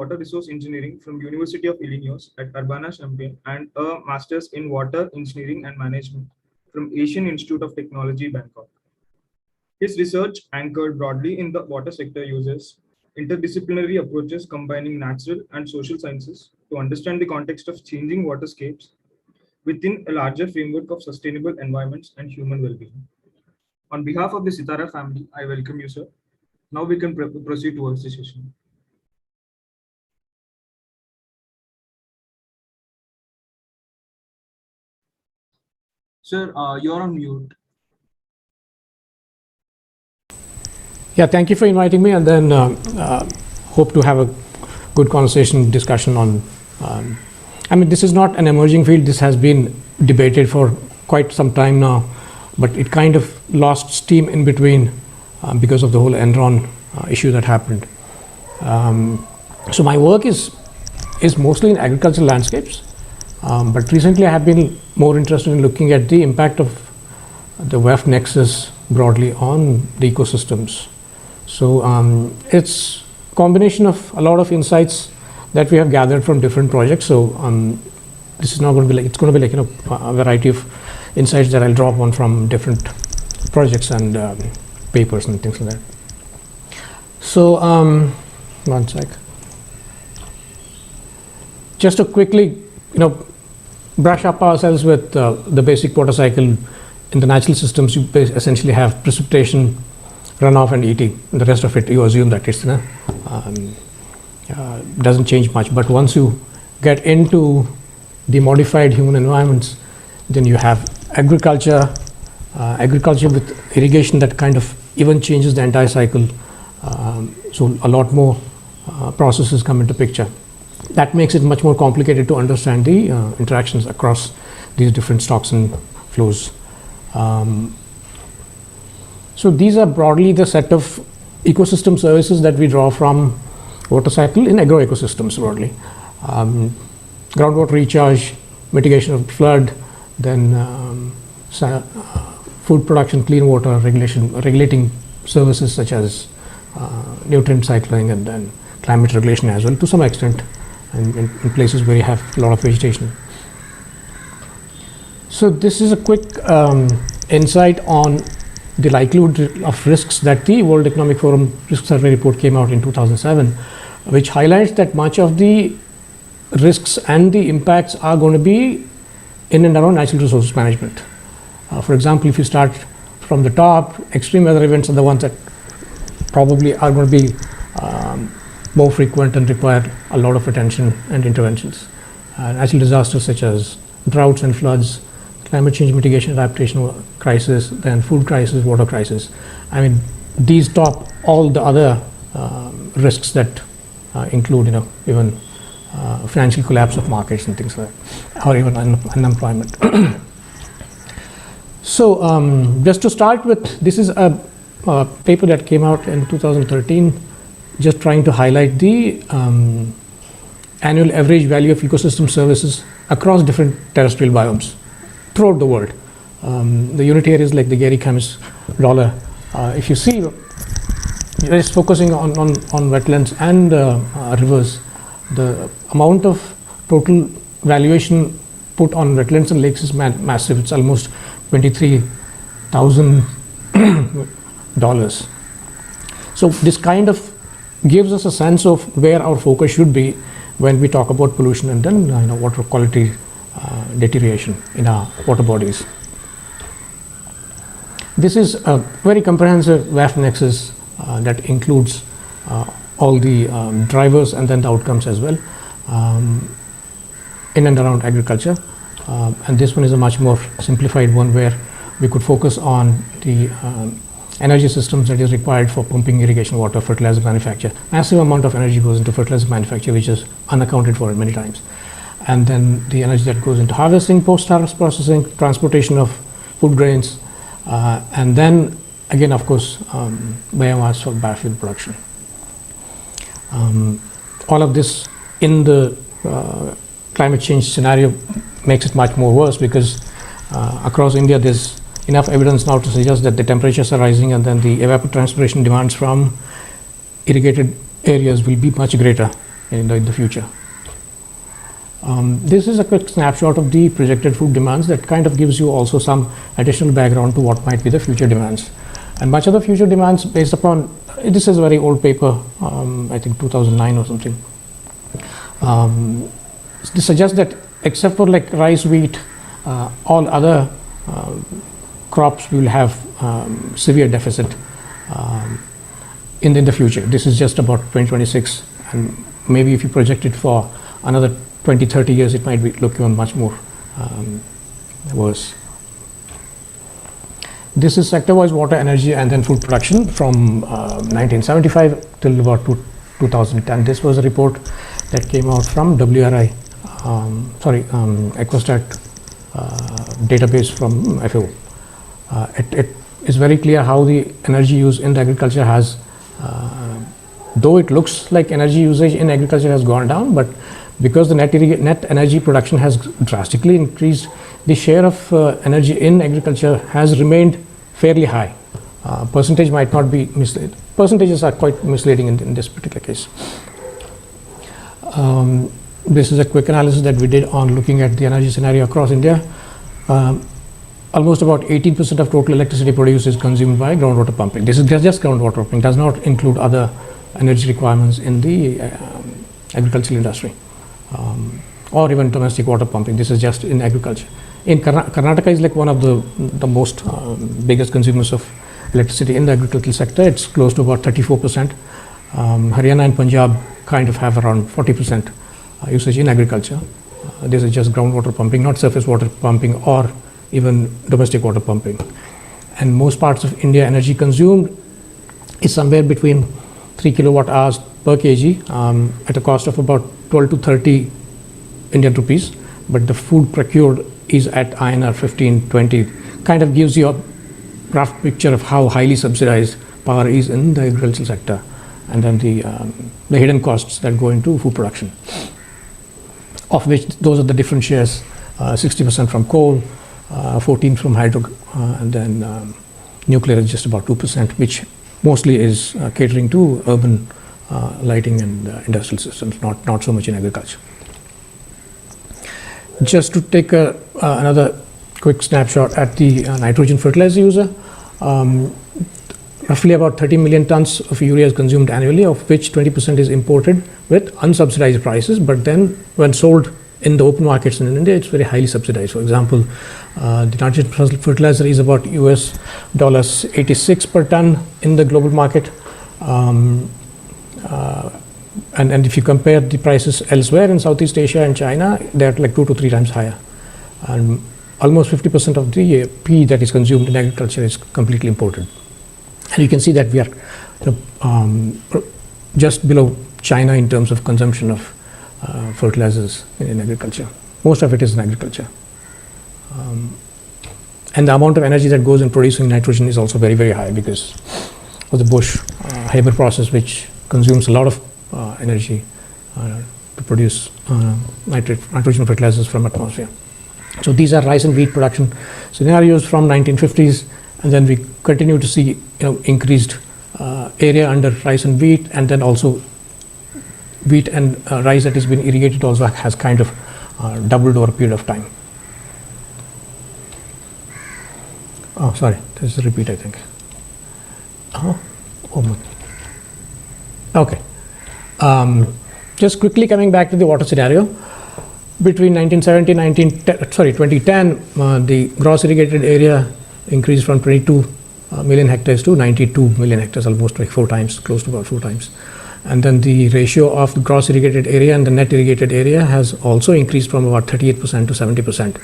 Water Resource Engineering from University of Illinois at Urbana-Champaign and a Master's in Water Engineering and Management from Asian Institute of Technology, Bangkok. His research, anchored broadly in the water sector, uses interdisciplinary approaches combining natural and social sciences to understand the context of changing waterscapes within a larger framework of sustainable environments and human well-being. On behalf of the Sitara family, I welcome you, sir. Now we can proceed towards the session. Sir, you're on mute. Yeah, thank you for inviting me, and then hope to have a good conversation, discussion on. I mean, this is not an emerging field. This has been debated for quite some time now, but it kind of lost steam in between because of the whole Enron issue that happened. So my work is mostly in agricultural landscapes, but recently I have been more interested in looking at the impact of the WEF Nexus broadly on the ecosystems. So it's a combination of a lot of insights that we have gathered from different projects. So this is not going to be like, it's going to be like, you know, a variety of insights that I'll draw upon from different projects and papers and things like that. So one sec. Just to quickly, you know, brush up ourselves with the basic water cycle. In the natural systems, you essentially have precipitation, runoff, and ET. The rest of it, you assume that it's doesn't change much. But once you get into the modified human environments, then you have agriculture, agriculture with irrigation that kind of even changes the entire cycle. So a lot more processes come into picture. That makes it much more complicated to understand the interactions across these different stocks and flows. So these are broadly the set of ecosystem services that we draw from water cycle in agroecosystems broadly. Groundwater recharge, mitigation of flood, then food production, clean water regulating services such as nutrient cycling, and then climate regulation as well to some extent, and in places where you have a lot of vegetation. So this is a quick insight on the likelihood of risks that the World Economic Forum Risk Survey report came out in 2007, which highlights that much of the risks and the impacts are going to be in and around natural resources management. For example, if you start from the top, extreme weather events are the ones that probably are going to be more frequent and require a lot of attention and interventions. Natural disasters such as droughts and floods, climate change mitigation adaptation crisis, then food crisis, water crisis. I mean, these top all the other risks that include, you know, even financial collapse of markets and things like that, or even unemployment. So just to start with, this is a paper that came out in 2013, just trying to highlight the annual average value of ecosystem services across different terrestrial biomes throughout the world. The unit here is like the Gary Camus dollar. If you see, it's focusing on wetlands and rivers. The amount of total valuation put on wetlands and lakes is massive. It's almost $23,000. So this kind of gives us a sense of where our focus should be when we talk about pollution and then water quality deterioration in our water bodies. This is a very comprehensive WEF Nexus that includes all the drivers and then the outcomes as well in and around agriculture. And this one is a much more simplified one where we could focus on the energy systems that is required for pumping irrigation water, fertilizer manufacture. Massive amount of energy goes into fertilizer manufacture, which is unaccounted for many times. And then the energy that goes into harvesting, post-harvest processing, transportation of food grains, and then again, of course, biomass for biofuel production. All of this in the climate change scenario makes it much more worse because across India there's enough evidence now to suggest that the temperatures are rising and then the evapotranspiration demands from irrigated areas will be much greater in the future. This is a quick snapshot of the projected food demands that kind of gives you also some additional background to what might be the future demands. And much of the future demands based upon, this is a very old paper, I think 2009 or something. This suggests that except for like rice, wheat, all other crops will have severe deficit in the future. This is just about 2026, and maybe if you project it for another 20-30 years, it might be looking much more worse. This is sector-wise water, energy, and then food production from 1975 till about 2010. This was a report that came out from WRI, Ecostat database from FAO. It is very clear how the energy use in the agriculture has, though it looks like energy usage in agriculture has gone down, but because the net energy production has drastically increased, the share of energy in agriculture has remained fairly high. Percentage might not be misleading. Percentages are quite misleading in this particular case. This is a quick analysis that we did on looking at the energy scenario across India. Almost about 18% of total electricity produced is consumed by groundwater pumping. This is just groundwater pumping, does not include other energy requirements in the agricultural industry. Or even domestic water pumping. This is just in agriculture. In Karnataka is like one of the most biggest consumers of electricity in the agricultural sector. It's close to about 34%. Haryana and Punjab kind of have around 40% usage in agriculture. This is just groundwater pumping, not surface water pumping or even domestic water pumping. And most parts of India, energy consumed is somewhere between 3 kilowatt hours per kg at a cost of about 12 to 30 Indian rupees, but the food procured is at INR 15-20. Kind of gives you a rough picture of how highly subsidized power is in the agricultural sector, and then the hidden costs that go into food production, of which those are the different shares: 60% from coal, 14% from hydro, and then nuclear is just about 2%, which mostly is catering to urban lighting and industrial systems, not so much in agriculture. Just to take another quick snapshot at the nitrogen fertilizer user, roughly about 30 million tons of urea is consumed annually, of which 20% is imported with unsubsidized prices, but then when sold in the open markets in India, it's very highly subsidized. For example, the nitrogen fertilizer is about US $86 per ton in the global market. And if you compare the prices elsewhere in Southeast Asia and China, they're like 2 to 3 times higher. And almost 50% of the P that is consumed in agriculture is completely imported. And you can see that we are just below China in terms of consumption of fertilizers in agriculture. Most of it is in agriculture. And the amount of energy that goes in producing nitrogen is also very, very high because of the Bush-Haber process, which consumes a lot of energy to produce nitrogen fertilizers from atmosphere. So these are rice and wheat production scenarios from 1950s, and then we continue to see increased area under rice and wheat, and then also wheat and rice that has been irrigated also has kind of doubled over a period of time. Oh, sorry, this is a repeat, I think. Okay. Just quickly coming back to the water scenario. Between 1970 and 2010, the gross irrigated area increased from 22 million hectares to 92 million hectares, almost like 4 times, close to about 4 times. And then the ratio of the gross irrigated area and the net irrigated area has also increased from about 38% to 70%.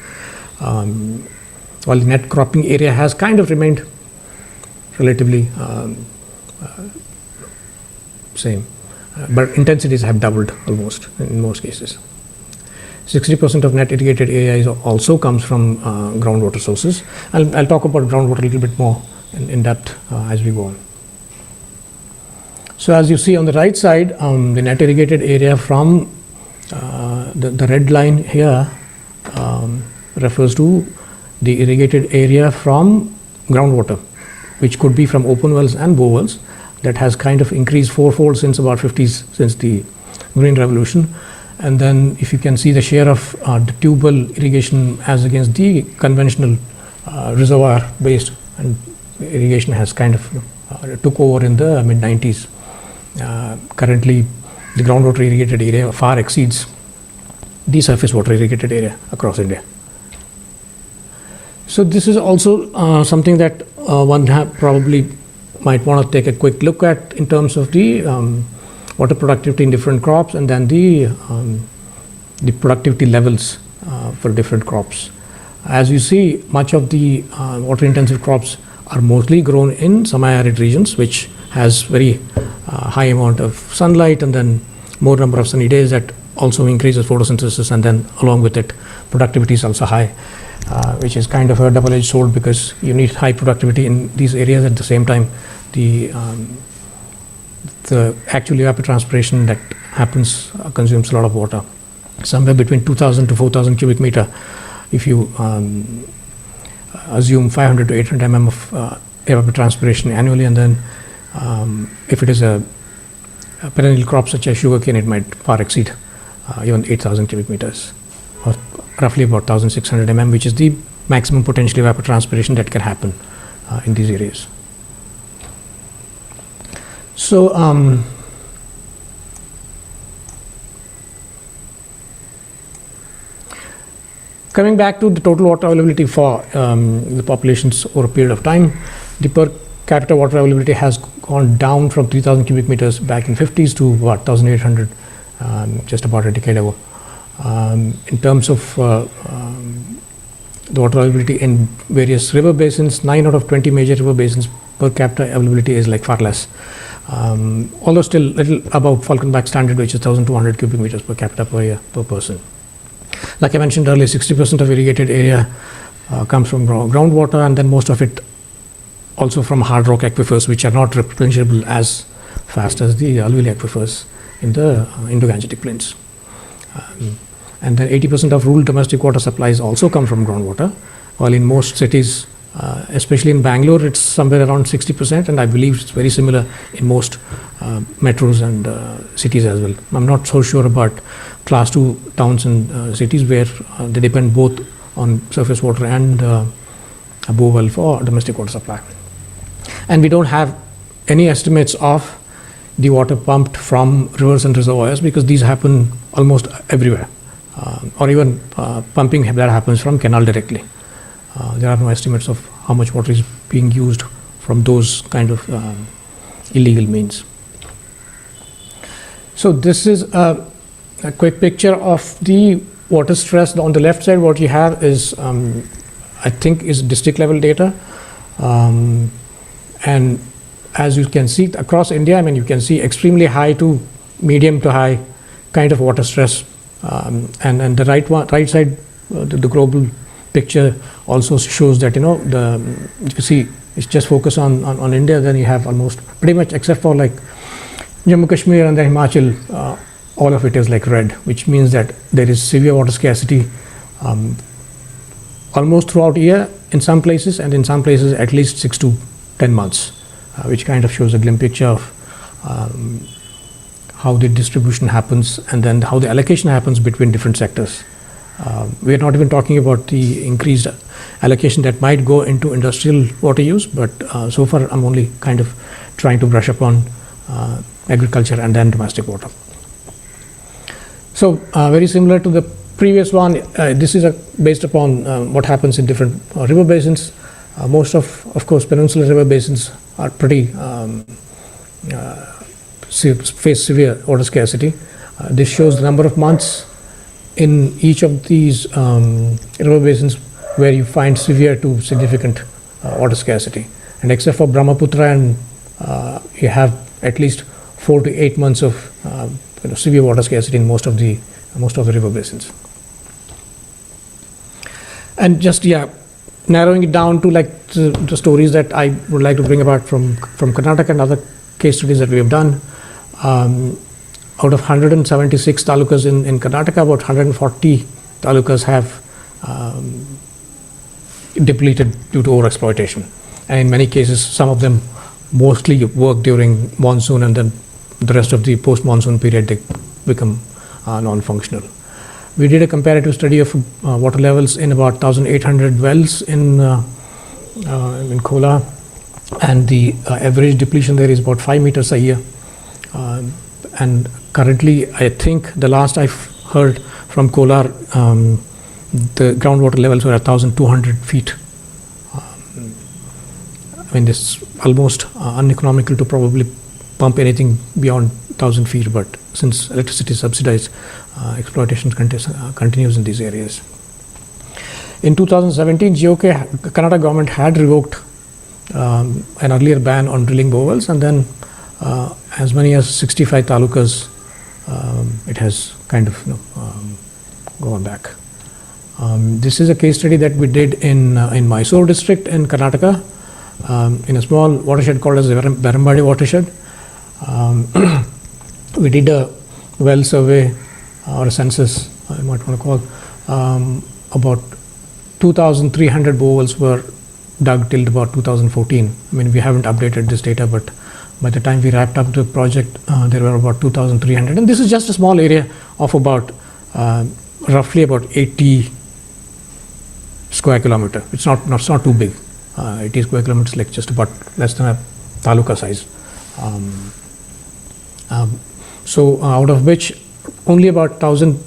While the net cropping area has kind of remained relatively same, but intensities have doubled almost in most cases. 60% of net irrigated area also comes from groundwater sources. I'll talk about groundwater a little bit more in depth as we go on. So as you see on the right side, the net irrigated area from the red line here refers to the irrigated area from groundwater, which could be from open wells and bore wells, that has kind of increased fourfold since about 50s, since the green revolution. And then if you can see the share of the tubal irrigation as against the conventional reservoir-based, and irrigation has kind of took over in the mid-90s. Currently, the groundwater irrigated area far exceeds the surface water irrigated area across India. So this is also something that one probably might want to take a quick look at in terms of the water productivity in different crops, and then the productivity levels for different crops. As you see, much of the water-intensive crops are mostly grown in semi-arid regions, which has very high amount of sunlight, and then more number of sunny days that also increases photosynthesis, and then along with it, productivity is also high, which is kind of a double-edged sword, because you need high productivity in these areas. At the same time, the actual evapotranspiration that happens consumes a lot of water, somewhere between 2,000 to 4,000 cubic meter. If you assume 500 to 800 mm of evapotranspiration annually, and then if it is a perennial crop such as sugarcane, it might far exceed even 8,000 cubic meters, or roughly about 1,600 mm, which is the maximum potential evapotranspiration that can happen in these areas. So coming back to the total water availability for the populations over a period of time, the per capita water availability has gone down from 3,000 cubic meters back in 50s to what, 1,800 just about a decade ago. In terms of the water availability in various river basins, 9 out of 20 major river basins, per capita availability is like far less. Although still little above Falkenbach standard, which is 1,200 cubic meters per capita per year per person. Like I mentioned earlier, 60% of irrigated area comes from groundwater, and then most of it also from hard rock aquifers, which are not replenishable as fast as the alluvial aquifers in the Indo-Gangetic plains. And then 80% of rural domestic water supplies also come from groundwater, while in most cities, especially in Bangalore, it's somewhere around 60%, and I believe it's very similar in most metros and cities as well. I'm not so sure about class 2 towns and cities where they depend both on surface water and a borewell for domestic water supply. And we don't have any estimates of the water pumped from rivers and reservoirs, because these happen almost everywhere, or even pumping that happens from canal directly. There are no estimates of how much water is being used from those kind of illegal means. So this is a quick picture of the water stress. On the left side, what you have is, I think, is district level data. And as you can see across India, I mean, you can see extremely high to medium to high kind of water stress. And the right side, the global picture also shows that, if you see, it's just focus on India, then you have almost pretty much, except for like Jammu Kashmir and then Himachal, all of it is like red, which means that there is severe water scarcity almost throughout the year in some places, and in some places at least 6 to 10 months, which kind of shows a glimpse picture of how the distribution happens, and then how the allocation happens between different sectors. We are not even talking about the increased allocation that might go into industrial water use, but so far I'm only kind of trying to brush up on agriculture and then domestic water. So very similar to the previous one, this is based upon what happens in different river basins. Most of course, peninsular river basins are pretty face severe water scarcity. This shows the number of months in each of these river basins where you find severe to significant water scarcity. And except for Brahmaputra, and you have at least 4 to 8 months of severe water scarcity in most of the river basins. And just narrowing it down to like the stories that I would like to bring about from Karnataka and other case studies that we have done. Out of 176 talukas in Karnataka, about 140 talukas have depleted due to overexploitation. And in many cases, some of them mostly work during monsoon, and then the rest of the post-monsoon period, they become non-functional. We did a comparative study of water levels in about 1,800 wells in Kolar, and the average depletion there is about 5 meters a year. And currently, I think the last I've heard from Kolar, the groundwater levels were 1,200 feet. I mean, this is almost uneconomical to probably pump anything beyond 1,000 feet, but since electricity is subsidized, exploitation continues in these areas. In 2017, Karnataka government had revoked an earlier ban on drilling borewells, and then as many as 65 talukas, it has kind of gone back. This is a case study that we did in Mysore district in Karnataka, in a small watershed called as the Berambadi watershed. We did a well survey or a census, I might want to call. About 2,300 borewells were dug till about 2014. I mean, we haven't updated this data, but by the time we wrapped up the project, there were about 2,300. And this is just a small area of about roughly about 80 square kilometer. It's not too big. 80 square kilometers, like just about less than a taluka size. So out of which only about 1,000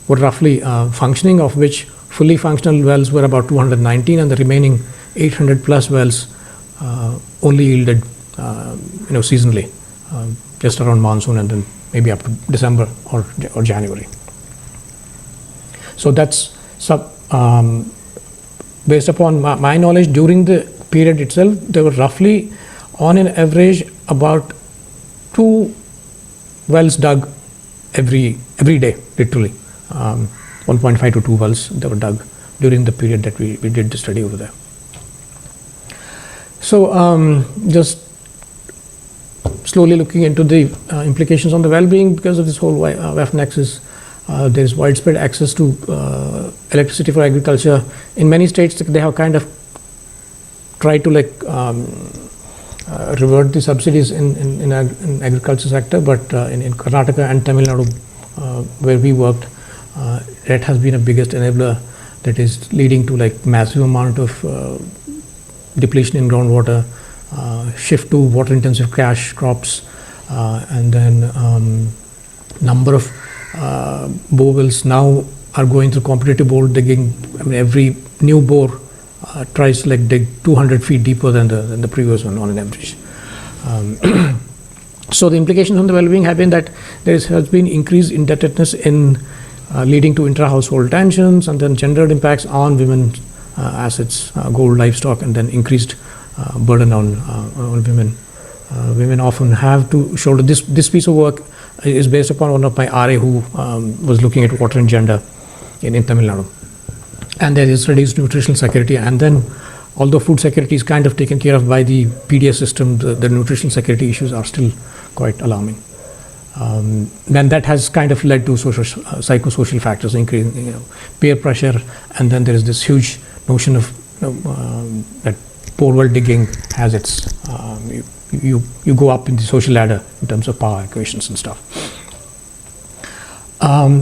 were roughly functioning, of which fully functional wells were about 219, and the remaining 800 plus wells only yielded seasonally, just around monsoon, and then maybe up to December or January. So that's based upon my knowledge. During the period itself, there were roughly, on an average, about 2 wells dug every day, literally. 1.5 to 2 wells that were dug during the period that we did the study over there. So just slowly looking into the implications on the well-being because of this whole WEF Nexus. There is widespread access to electricity for agriculture. In many states, they have kind of tried to revert the subsidies in agriculture sector, but in Karnataka and Tamil Nadu, where we worked, that has been a biggest enabler that is leading to massive amount of depletion in groundwater, shift to water intensive cash crops, and then number of borewells now are going through competitive bore digging. I mean, every new bore tries to dig 200 feet deeper than the previous one on an average. So the implications on the well-being have been that there has been increased indebtedness in leading to intra-household tensions, and then gendered impacts on women's assets, gold, livestock, and then increased burden on women. Women often have to shoulder this piece of work is based upon one of my RA who was looking at water and gender in Tamil Nadu. And there is reduced nutritional security, and then although food security is kind of taken care of by the PDS system, the nutritional security issues are still quite alarming. Then that has kind of led to psychosocial factors, increasing peer pressure, and then there is this huge notion of that borewell digging has its you go up in the social ladder in terms of power equations and stuff.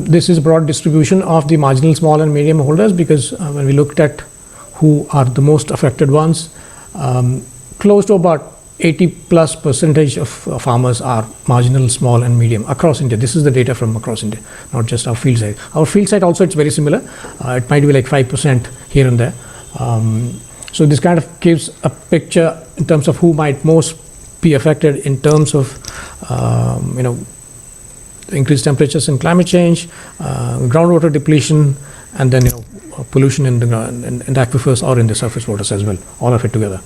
This is a broad distribution of the marginal small and medium holders, because when we looked at who are the most affected ones, close to about 80+% of farmers are marginal, small, and medium across India. This is the data from across India, not just our field site. Our field site also, it's very similar. It might be 5% here and there. So this kind of gives a picture in terms of who might most be affected in terms of increased temperatures and climate change, groundwater depletion, and then pollution in the aquifers or in the surface waters as well. All of it together.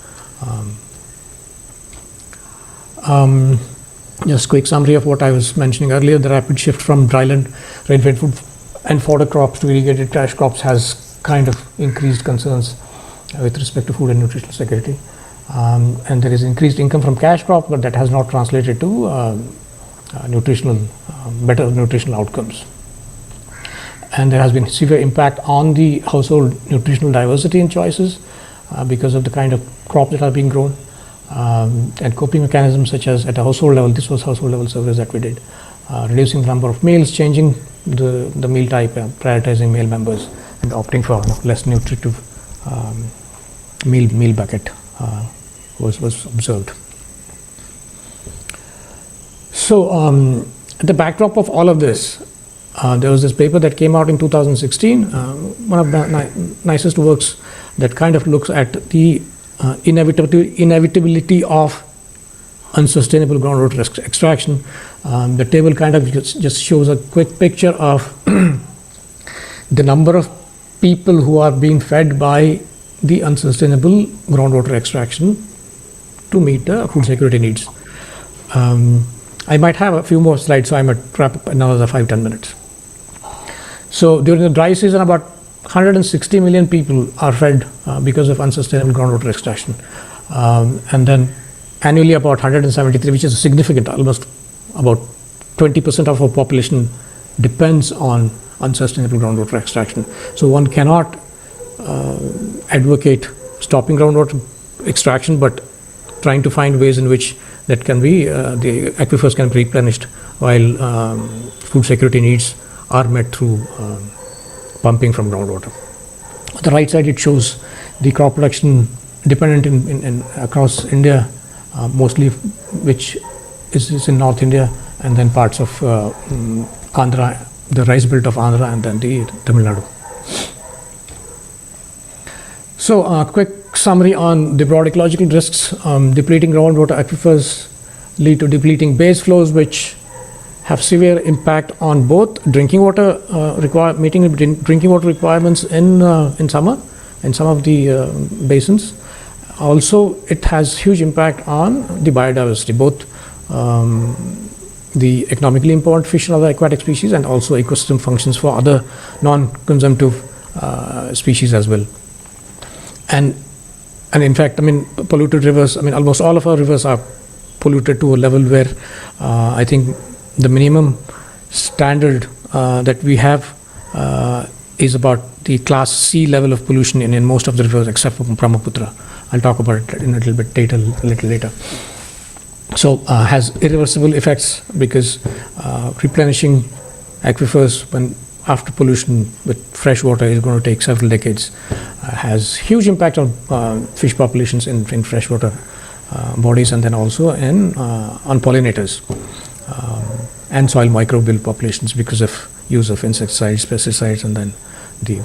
Just quick summary of what I was mentioning earlier. The rapid shift from dryland, rainfed food and fodder crops to irrigated cash crops has kind of increased concerns with respect to food and nutritional security. And there is increased income from cash crop, but that has not translated to better nutritional outcomes. And there has been severe impact on the household nutritional diversity and choices because of the kind of crops that are being grown. And coping mechanisms such as at a household level, this was household level surveys that we did, reducing the number of males, changing the meal type, prioritizing male members, and opting for less nutritive meal bucket was observed. So the backdrop of all of this, there was this paper that came out in 2016, one of the nicest works that kind of looks at the inevitability of unsustainable groundwater extraction. The table kind of just shows a quick picture of the number of people who are being fed by the unsustainable groundwater extraction to meet the food security needs. I might have a few more slides, so I might wrap up another 5-10 minutes. So during the dry season, about 160 million people are fed because of unsustainable groundwater extraction. And then annually about 173, which is significant, almost about 20% of our population depends on unsustainable groundwater extraction. So one cannot advocate stopping groundwater extraction, but trying to find ways in which that can be, the aquifers can be replenished while food security needs are met through pumping from groundwater. On the right side, it shows the crop production dependent in across India, mostly which is in North India, and then parts of Andhra, the rice belt of Andhra, and then the Tamil Nadu. So a quick summary on the broad ecological risks. Depleting groundwater aquifers lead to depleting base flows, which have severe impact on both drinking water meeting drinking water requirements in summer in some of the basins. Also, it has huge impact on the biodiversity, both the economically important fish and other aquatic species, and also ecosystem functions for other non-consumptive species as well. And in fact, I mean, polluted rivers, I mean, almost all of our rivers are polluted to a level where I think the minimum standard that we have is about the class C level of pollution in most of the rivers except for Brahmaputra. I'll talk about it in a little bit later. So has irreversible effects because replenishing aquifers when after pollution with fresh water is going to take several decades. Has huge impact on fish populations in freshwater bodies, and then also on pollinators and soil microbial populations because of use of insecticides, pesticides, and then the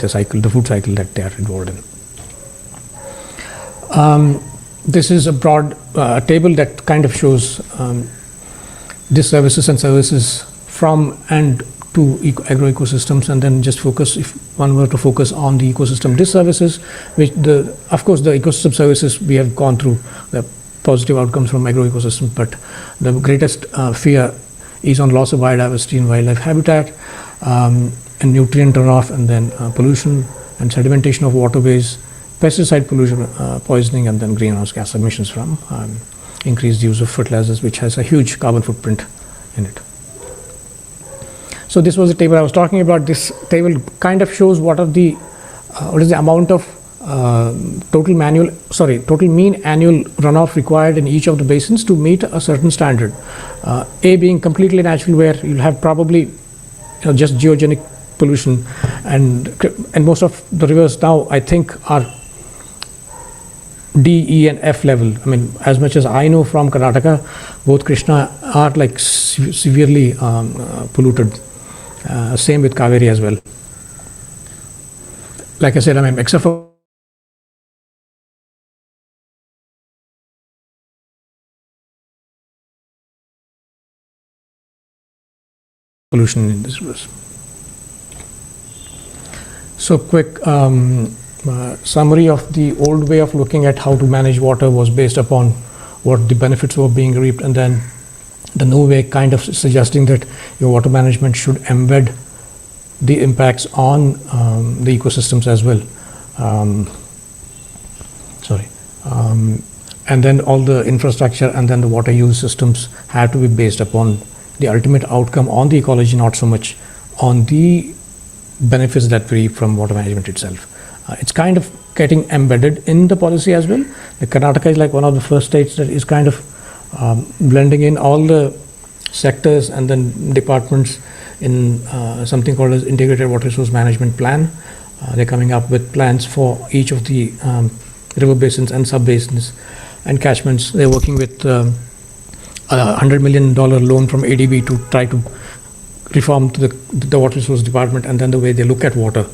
food cycle that they are involved in. This is a broad table that kind of shows disservices and services from and to agroecosystems, and then just focus, if one were to focus on the ecosystem disservices, which of course the ecosystem services we have gone through the positive outcomes from agroecosystems, but the greatest fear is on loss of biodiversity and wildlife habitat, and nutrient runoff, and then pollution and sedimentation of waterways, pesticide pollution, poisoning, and then greenhouse gas emissions from increased use of fertilizers, which has a huge carbon footprint in it. So this was the table I was talking about. This table kind of shows what is the amount of total mean annual runoff required in each of the basins to meet a certain standard. A being completely natural, where you'll have probably just geogenic pollution, and most of the rivers now I think are D, E, and F level. I mean, as much as I know from Karnataka, both Krishna are like severely polluted. Same with Kaveri as well. Like I said, I mean, except for pollution in this rivers. So quick summary of the old way of looking at how to manage water was based upon what the benefits were being reaped, and then the new way kind of suggesting that your water management should embed the impacts on the ecosystems as well. And then all the infrastructure and then the water use systems have to be based upon the ultimate outcome on the ecology, not so much on the benefits that we reap from water management itself. It's kind of getting embedded in the policy as well. The Karnataka is like one of the first states that is kind of blending in all the sectors and then departments in something called as Integrated Water Resource Management Plan. They're coming up with plans for each of the river basins and sub-basins and catchments. They're working with $100 million loan from ADB to try to reform to the water resource department and then the way they look at water.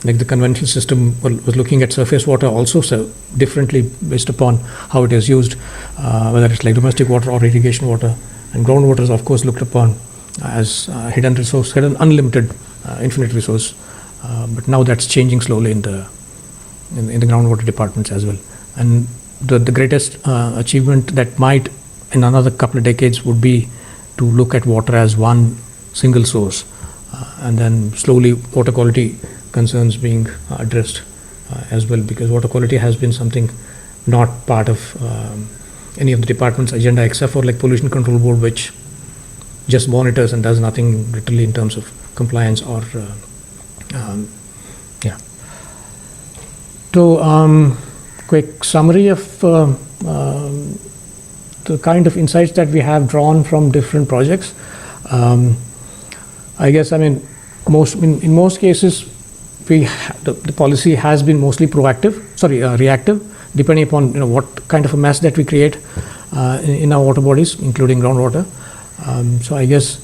Like the conventional system was looking at surface water also so differently based upon how it is used, whether it's like domestic water or irrigation water. And groundwater is of course looked upon as hidden resource, hidden unlimited, infinite resource. But now that's changing slowly in the groundwater departments as well. And the greatest achievement that might in another couple of decades would be to look at water as one single source, and then slowly water quality concerns being addressed as well, because water quality has been something not part of any of the department's agenda except for like Pollution Control Board, which just monitors and does nothing literally in terms of compliance or yeah. So quick summary of the kind of insights that we have drawn from different projects. I guess, I mean, in most cases, the policy has been mostly reactive, depending upon what kind of a mess that we create in our water bodies, including groundwater. So I guess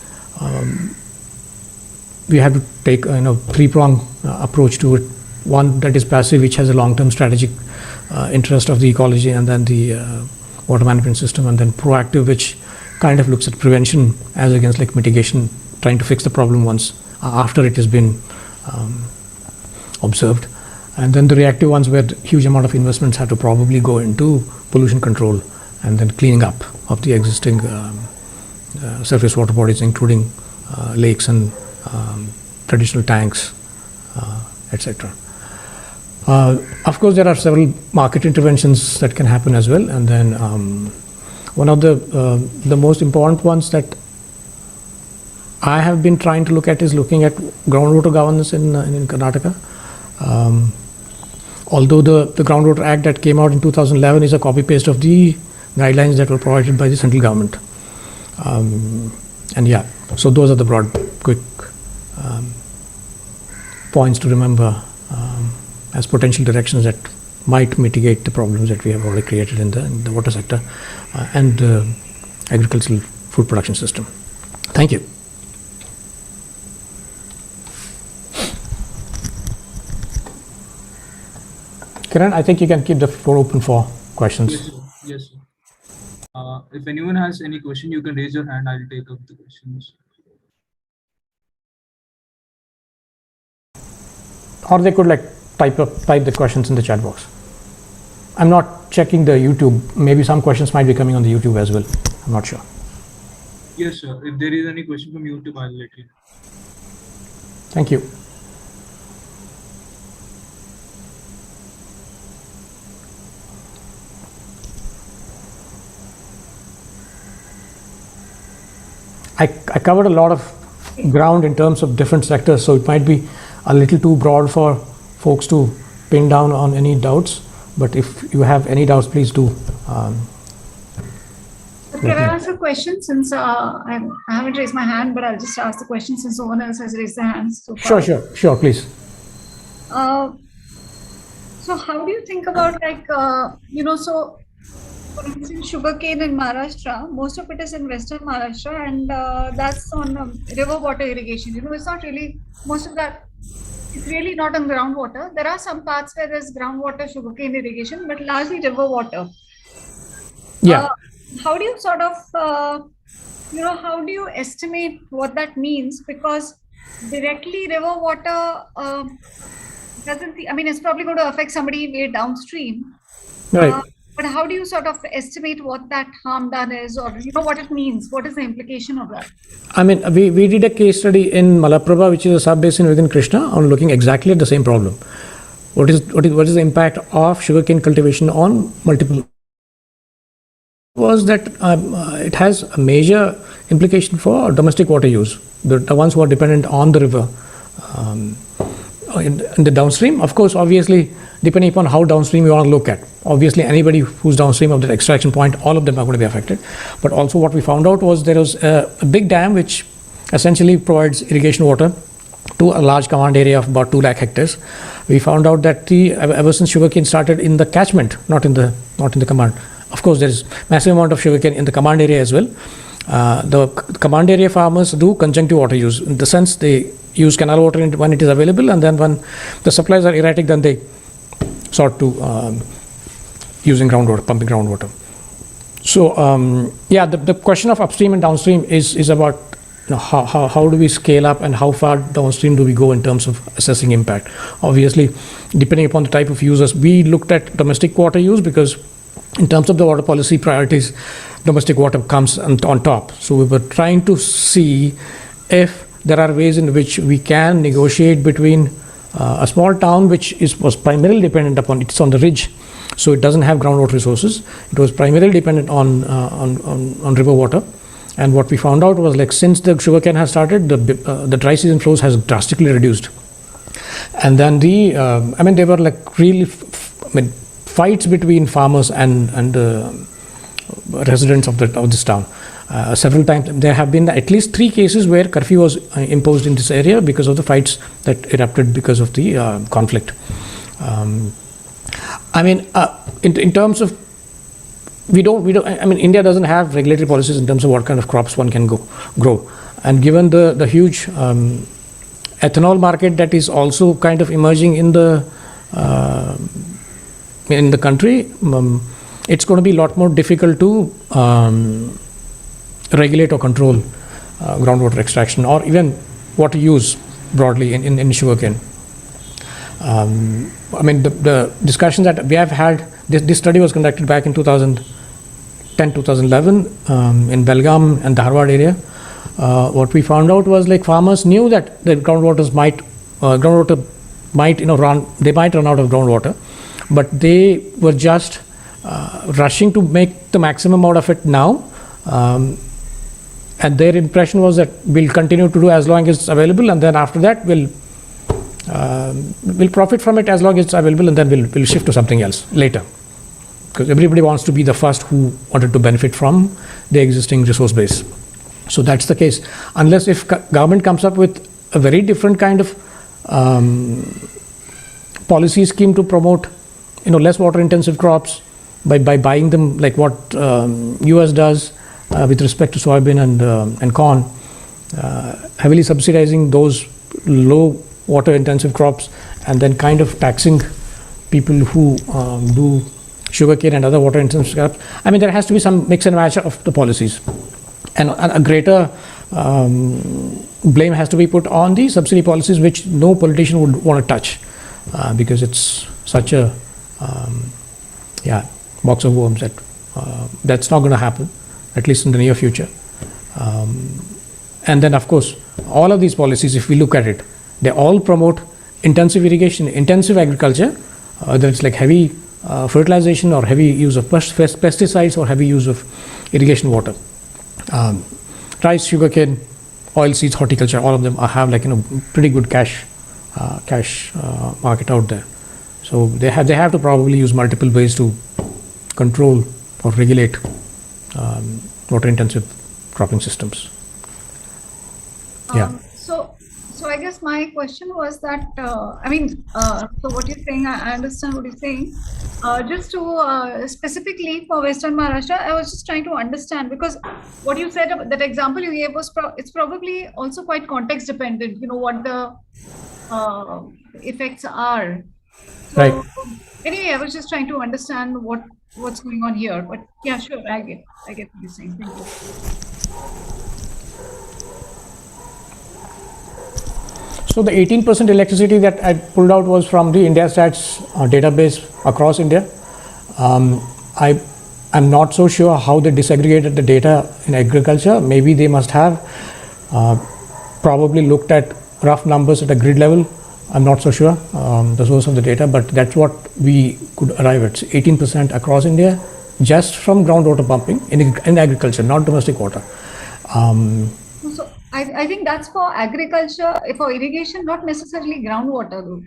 we have to take a three-pronged approach to it. One that is passive, which has a long-term strategic interest of the ecology and then the water management system, and then proactive, which kind of looks at prevention as against like mitigation, trying to fix the problem once after it has been observed. And then the reactive ones where huge amount of investments have to probably go into pollution control and then cleaning up of the existing surface water bodies, including lakes and traditional tanks, etc. Of course, there are several market interventions that can happen as well, and then one of the most important ones that I have been trying to look at is looking at groundwater governance in Karnataka. Although the Groundwater Act that came out in 2011 is a copy paste of the guidelines that were provided by the central government, and yeah, so those are the broad, quick points to remember as potential directions that might mitigate the problems that we have already created in the water sector and the agricultural food production system. Thank you. Kiran, I think you can keep the floor open for questions. Yes, sir. Yes, sir. If anyone has any question, you can raise your hand. I'll take up the questions. Or they could like type the questions in the chat box. I'm not checking the YouTube. Maybe some questions might be coming on the YouTube as well. I'm not sure. Yes, sir. If there is any question from YouTube, I'll let you know. Thank you. I covered a lot of ground in terms of different sectors, so it might be a little too broad for folks to pin down on any doubts. But if you have any doubts, please do. Can I ask a question since I haven't raised my hand, but I'll just ask the question since no one else has raised their hands so far. Sure, please. So how do you think about like, so for instance, sugarcane in Maharashtra, most of it is in Western Maharashtra, and that's on river water irrigation. It's not really, most of that, it's really not on groundwater. There are some parts where there's groundwater sugarcane irrigation, but largely river water. Yeah. How do you sort of, how do you estimate what that means? Because directly river water it's probably going to affect somebody way downstream. Right. But how do you sort of estimate what that harm done is, or what it means? What is the implication of that? I mean, we did a case study in Malaprabha, which is a sub-basin within Krishna, on looking exactly at the same problem. What is the impact of sugarcane cultivation on multiple? Was that it has a major implication for domestic water use, the ones who are dependent on the river. in the downstream. Of course, obviously, depending upon how downstream you want to look at. Obviously, anybody who's downstream of the extraction point, all of them are going to be affected. But also what we found out was there was a big dam which essentially provides irrigation water to a large command area of about 2 lakh hectares. We found out that ever since sugarcane started in the catchment, not in the command. Of course, there is massive amount of sugarcane in the command area as well. The command area farmers do conjunctive water use, in the sense they use canal water when it is available, and then when the supplies are erratic, then they sort to using groundwater, pumping groundwater. So the question of upstream and downstream is about how do we scale up and how far downstream do we go in terms of assessing impact. Obviously, depending upon the type of users, we looked at domestic water use because in terms of the water policy priorities, domestic water comes on top. So we were trying to see if there are ways in which we can negotiate between a small town which was primarily dependent upon, it's on the ridge, so it doesn't have groundwater resources. It was primarily dependent on river water. And what we found out was, like, since the sugarcane has started, the dry season flows has drastically reduced. And then there were like really fights between farmers and residents of this town. Several times there have been at least 3 cases where curfew was imposed in this area because of the fights that erupted because of the conflict. In terms of India doesn't have regulatory policies in terms of what kind of crops one can grow. And given the huge ethanol market that is also kind of emerging in the country, it's going to be a lot more difficult to regulate or control groundwater extraction or even water use broadly in sugarcane. The discussions that we have had, this study was conducted back in 2010-2011 in Belgaum and Dharwad area. What we found out was, like, farmers knew that the groundwater might run out of groundwater, but they were just rushing to make the maximum out of it now. And their impression was that we'll continue to do as long as it's available, and then after that we'll profit from it as long as it's available, and then we'll shift to something else later. Because everybody wants to be the first who wanted to benefit from the existing resource base. So that's the case. Unless if government comes up with a very different kind of policy scheme to promote, less water intensive crops by buying them, like what US does with respect to soybean and corn, heavily subsidizing those low water intensive crops, and then kind of taxing people who do sugarcane and other water intensive crops. There has to be some mix and match of the policies, and a greater blame has to be put on the subsidy policies, which no politician would want to touch because it's such a box of worms that's not going to happen, at least in the near future. And then, of course, all of these policies, if we look at it, they all promote intensive irrigation, intensive agriculture, whether it's like heavy fertilization or heavy use of pesticides or heavy use of irrigation water. Rice, sugarcane, oilseeds, horticulture, all of them have pretty good cash market out there. So they have to probably use multiple ways to control or regulate water intensive cropping systems. So I guess my question was that, so what you're saying, I understand what you're saying. Just to specifically for Western Maharashtra, I was just trying to understand, because what you said, that example you gave was, it's probably also quite context dependent, what the effects are. So, right. Anyway, I was just trying to understand what's going on here. But yeah, sure, I get what you're saying. Thank you. So the 18% electricity that I pulled out was from the India-Stats database across India. I'm not so sure how they disaggregated the data in agriculture. Maybe they must have probably looked at rough numbers at a grid level. I'm not so sure the source of the data, but that's what we could arrive at. 18% across India, just from groundwater pumping in agriculture, not domestic water. So I I think that's for agriculture, for irrigation, not necessarily groundwater though.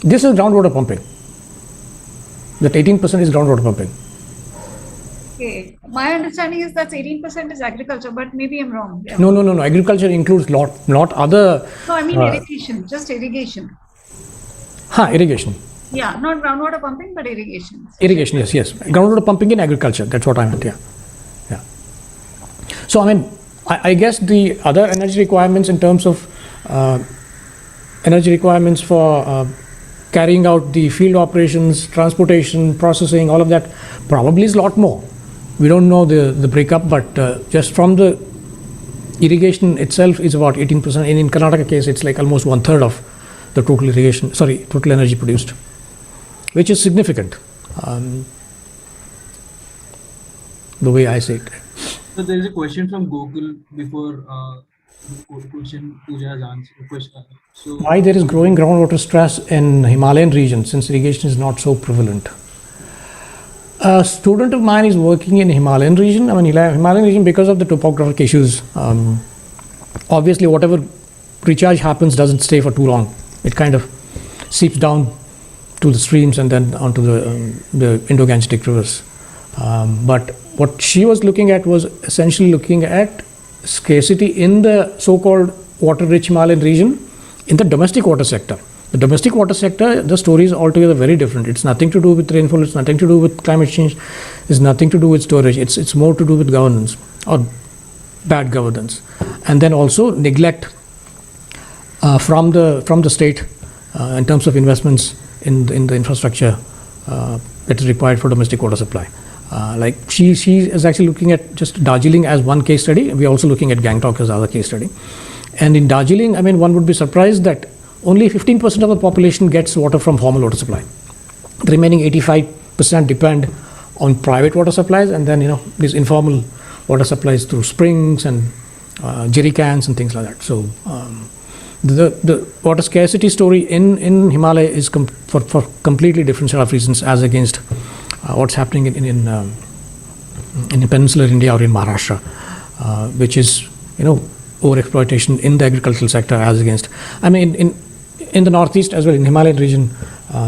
This is groundwater pumping. That 18% is groundwater pumping. Okay. My understanding is that 18% is agriculture, but maybe I'm wrong. Yeah. No. Agriculture includes lot other. No, I mean irrigation, just irrigation. Irrigation. Yeah, not groundwater pumping, but irrigation. Irrigation, yes. Groundwater pumping in agriculture. That's what I meant. Yeah. So I guess the other energy requirements in terms of energy requirements for carrying out the field operations, transportation, processing, all of that probably is a lot more. We don't know the breakup, but just from the irrigation itself is about 18%. In Karnataka case, it's like almost 1/3 of the total energy produced, which is significant, the way I see it. So there is a question from Google before the question Pooja has answered. So why there is growing groundwater stress in Himalayan region since irrigation is not so prevalent? A student of mine is working in Himalayan region. Himalayan region, because of the topographic issues, obviously whatever recharge happens doesn't stay for too long. It kind of seeps down to the streams and then onto the Indo-Gangetic rivers. But what she was looking at was essentially looking at scarcity in the so-called water-rich Himalayan region in the domestic water sector. The domestic water sector, the story is altogether very different. It's nothing to do with rainfall. It's nothing to do with climate change. It's nothing to do with storage. It's more to do with governance or bad governance, and then also neglect from the state in terms of investments in the infrastructure that is required for domestic water supply. Like she is actually looking at just Darjeeling as one case study. We are also looking at Gangtok as another case study. And in Darjeeling, one would be surprised that only 15% of the population gets water from formal water supply. The remaining 85% depend on private water supplies, and then these informal water supplies through springs and jerry cans and things like that. So the water scarcity story in Himalaya is for completely different set of reasons as against what's happening in peninsular India or in Maharashtra, which is overexploitation in the agricultural sector as against. In the northeast as well, in Himalayan region,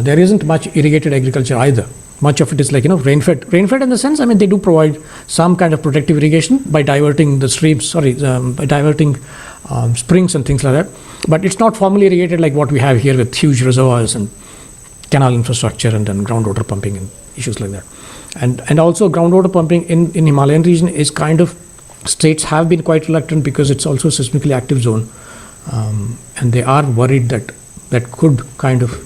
there isn't much irrigated agriculture either. Much of it is like rain-fed. Rain-fed in the sense, they do provide some kind of protective irrigation by diverting the streams. By diverting springs and things like that. But it's not formally irrigated like what we have here with huge reservoirs and canal infrastructure and then groundwater pumping and issues like that. And also groundwater pumping in Himalayan region is kind of, states have been quite reluctant because it's also a seismically active zone, and they are worried that could kind of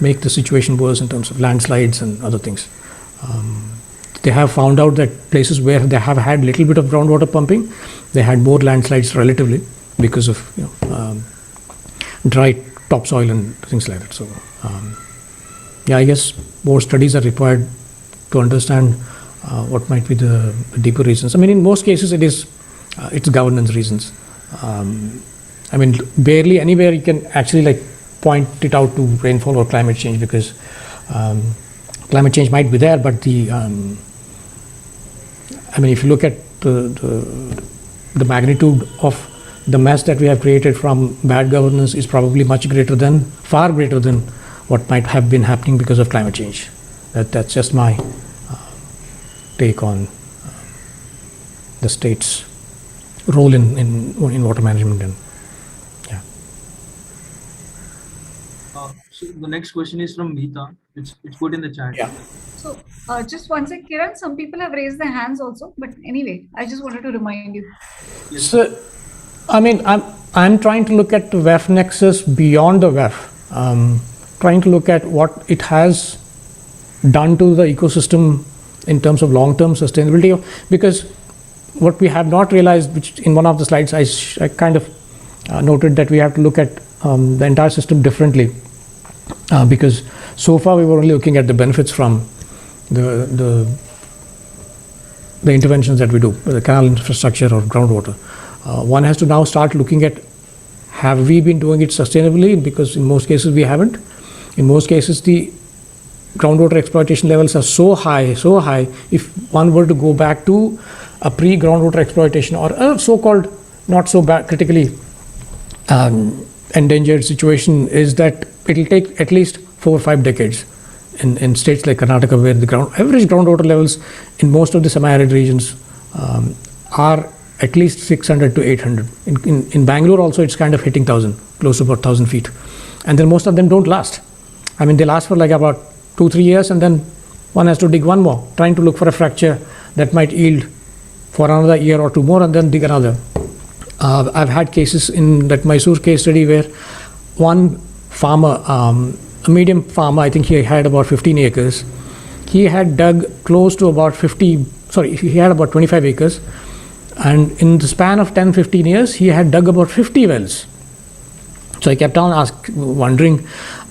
make the situation worse in terms of landslides and other things. They have found out that places where they have had little bit of groundwater pumping, they had more landslides relatively because of dry topsoil and things like that. So I guess more studies are required to understand what might be the deeper reasons. In most cases it's governance reasons. Barely anywhere you can actually point it out to rainfall or climate change, because climate change might be there, but if you look at the magnitude of the mess that we have created from bad governance is probably far greater than what might have been happening because of climate change. That's just my take on the state's role in water management. And so the next question is from Meeta. It's put in the chat. Yeah. So just one sec, Kiran, some people have raised their hands also, but anyway, I just wanted to remind you. Yes. So, I'm trying to look at the WEF Nexus beyond the WEF, trying to look at what it has done to the ecosystem in terms of long-term sustainability, because what we have not realized, which in one of the slides I kind of noted that we have to look at the entire system differently, because so far we were only looking at the benefits from the interventions that we do, the canal infrastructure or groundwater. One has to now start looking at, have we been doing it sustainably? Because in most cases we haven't. In most cases the groundwater exploitation levels are so high. If one were to go back to a pre-groundwater exploitation or a so-called not so bad, critically endangered situation is that it'll take at least 4 or 5 decades in states like Karnataka, where the average groundwater levels in most of the semi-arid regions are at least 600 to 800. In Bangalore also, it's kind of hitting 1,000, close to about 1,000 feet. And then most of them don't last. I mean, they last for like about 2-3 years, and then one has to dig one more, trying to look for a fracture that might yield for another year or 2 more, and then dig another. I've had cases in that Mysore case study where one farmer, a medium farmer, I think he had about 15 acres. He had dug close to about he had about 25 acres. And in the span of 10-15 years, he had dug about 50 wells. So I kept on wondering,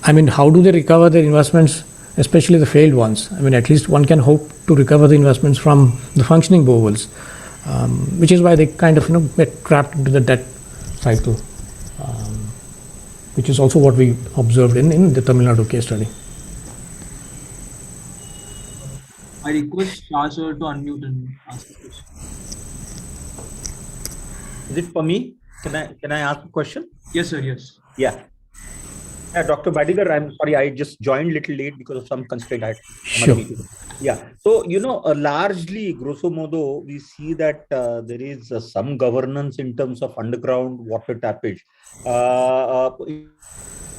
I mean, how do they recover their investments, especially the failed ones? I mean, at least one can hope to recover the investments from the functioning borewells, which is why they kind of get trapped into the debt cycle, which is also what we observed in the Tamil Nadu case study. I request Shah sir to unmute and ask the question. Is it for me? Can I ask a question? Yes, sir. Yes. Yeah. Yeah, Dr. Badigar, I'm sorry, I just joined a little late because of some constraint I had. Sure. Yeah. So, largely, grosso modo, we see that there is some governance in terms of underground water tappage,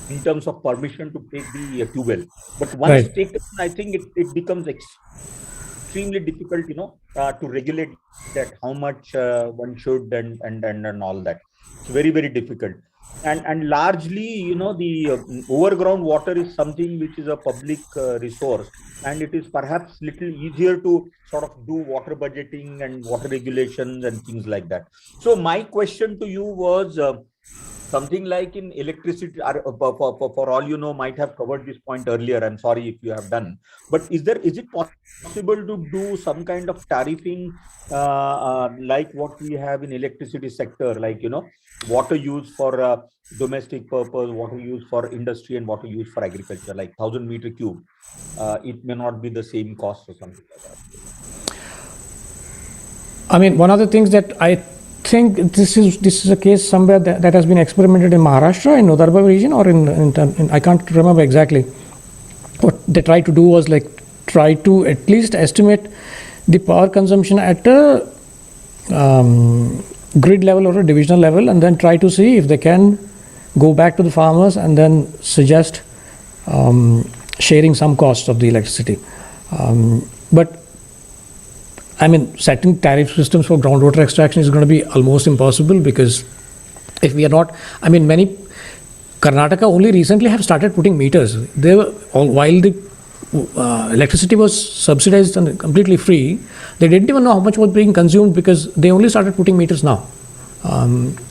in terms of permission to take the tube well. But once taken, I think it becomes extremely difficult, to regulate that, how much one should and all that. It's very, very difficult. And largely, the overground water is something which is a public resource, and it is perhaps little easier to sort of do water budgeting and water regulations and things like that. So my question to you was something like in electricity, for all might have covered this point earlier. I'm sorry if you have done, but is it possible to do some kind of tariffing like what we have in electricity sector, like water use for domestic purpose, water use for industry, and water use for agriculture, like 1,000 meter cube? It may not be the same cost or something like that. I mean, one of the things that I think this is a case somewhere that has been experimented in Maharashtra, in Nodarbha region, or in I can't remember exactly. What they tried to do was try to at least estimate the power consumption at a grid level or a divisional level, and then try to see if they can go back to the farmers and then suggest sharing some cost of the electricity. But I mean, setting tariff systems for groundwater extraction is going to be almost impossible, because if we are not, I mean, Karnataka only recently have started putting meters. They were while the electricity was subsidized and completely free, they didn't even know how much was being consumed, because they only started putting meters now.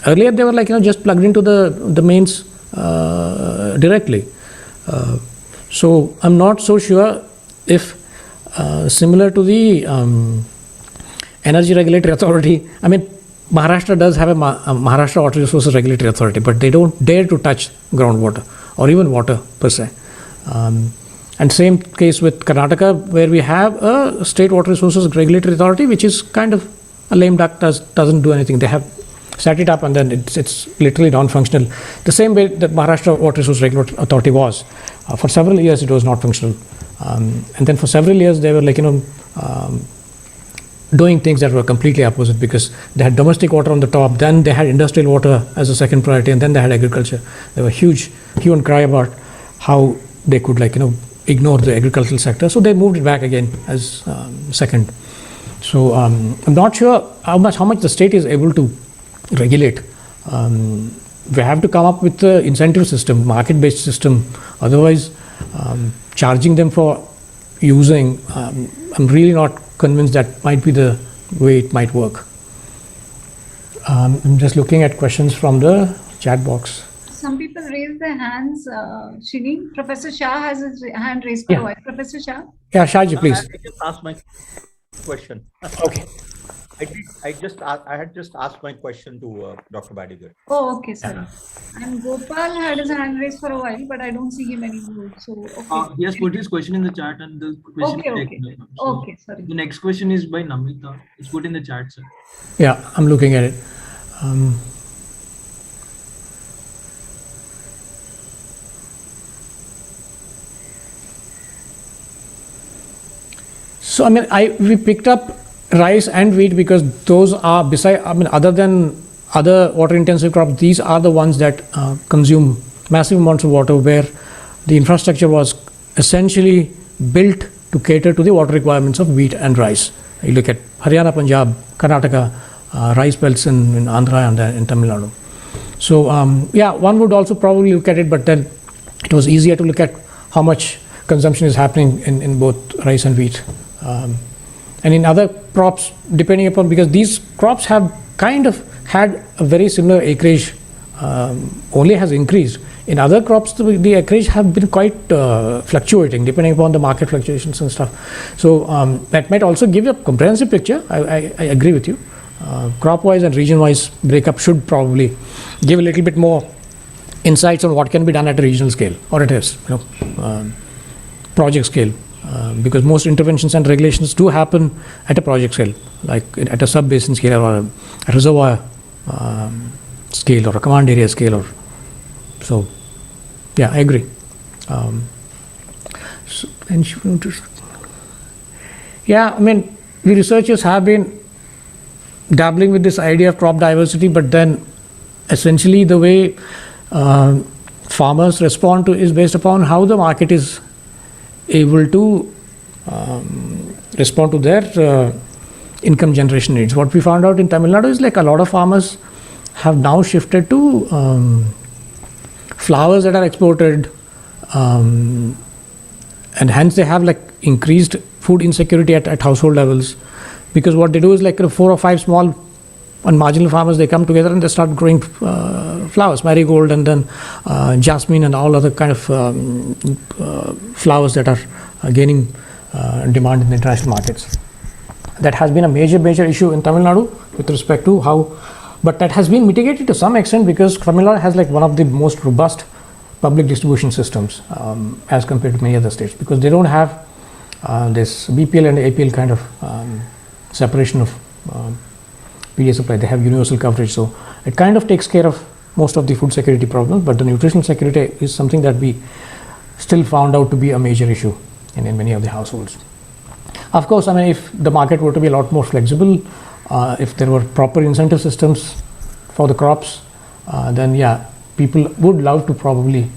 Earlier they were just plugged into the mains directly. So I'm not so sure if similar to the Energy Regulatory Authority, I mean, Maharashtra does have a Maharashtra Water Resources Regulatory Authority, but they don't dare to touch groundwater or even water per se. And same case with Karnataka, where we have a State Water Resources Regulatory Authority, which is kind of a lame duck, doesn't do anything. They have set it up and then it's literally non-functional. The same way that Maharashtra Water Resources Regulatory Authority was. For several years it was not functional. And then for several years they were doing things that were completely opposite, because they had domestic water on the top, then they had industrial water as a second priority, and then they had agriculture. There were huge hue and cry about how they could ignore the agricultural sector. So they moved it back again as second. So I'm not sure how much the state is able to regulate. We have to come up with the incentive system, market-based system. Otherwise, charging them for using, I'm really not convinced that might be the way it might work. I'm just looking at questions from the chat box. Some people raise their hands. Shini, Professor Shah has his hand raised for a while. Professor Shah? Yeah, Shahji, please. I just asked my question. Okay. I had just asked my question to Dr. Badigar. Oh, okay, sorry. And Gopal had his hand raised for a while, but I don't see him anymore. So, okay. He has put his question in the chat, and the question is taken. Okay, sorry. The next question is by Namita. It's put in the chat, sir. Yeah, I'm looking at it. So I mean, we picked up rice and wheat because those are other than other water intensive crops, these are the ones that consume massive amounts of water, where the infrastructure was essentially built to cater to the water requirements of wheat and rice. You look at Haryana, Punjab, Karnataka, rice belts in Andhra and in Tamil Nadu. So yeah, one would also probably look at it, but then it was easier to look at how much consumption is happening in both rice and wheat. And in other crops, depending upon, because these crops have kind of had a very similar acreage, only has increased. In other crops, the acreage have been quite fluctuating depending upon the market fluctuations and stuff. So that might also give you a comprehensive picture. I agree with you. Crop-wise and region-wise breakup should probably give a little bit more insights on what can be done at a regional scale, or it is, project scale. Because most interventions and regulations do happen at a project scale, like at a sub-basin scale or a reservoir scale or a command area scale. Or so, yeah, I agree. Yeah, I mean, the researchers have been dabbling with this idea of crop diversity, but then essentially the way farmers respond to is based upon how the market is able to respond to their income generation needs. What we found out in Tamil Nadu is like a lot of farmers have now shifted to flowers that are exported, and hence they have like increased food insecurity at household levels, because what they do is like 4 or 5 small and marginal farmers, they come together and they start growing flowers, marigold and then jasmine and all other kind of flowers that are gaining demand in the international markets. That has been a major issue in Tamil Nadu with respect to how, but that has been mitigated to some extent because Tamil Nadu has like one of the most robust public distribution systems as compared to many other states, because they don't have this BPL and APL kind of separation of PDA supply. They have universal coverage, so it kind of takes care of most of the food security problems, but the nutritional security is something that we still found out to be a major issue in many of the households. Of course, I mean, if the market were to be a lot more flexible, if there were proper incentive systems for the crops, then yeah, people would love to probably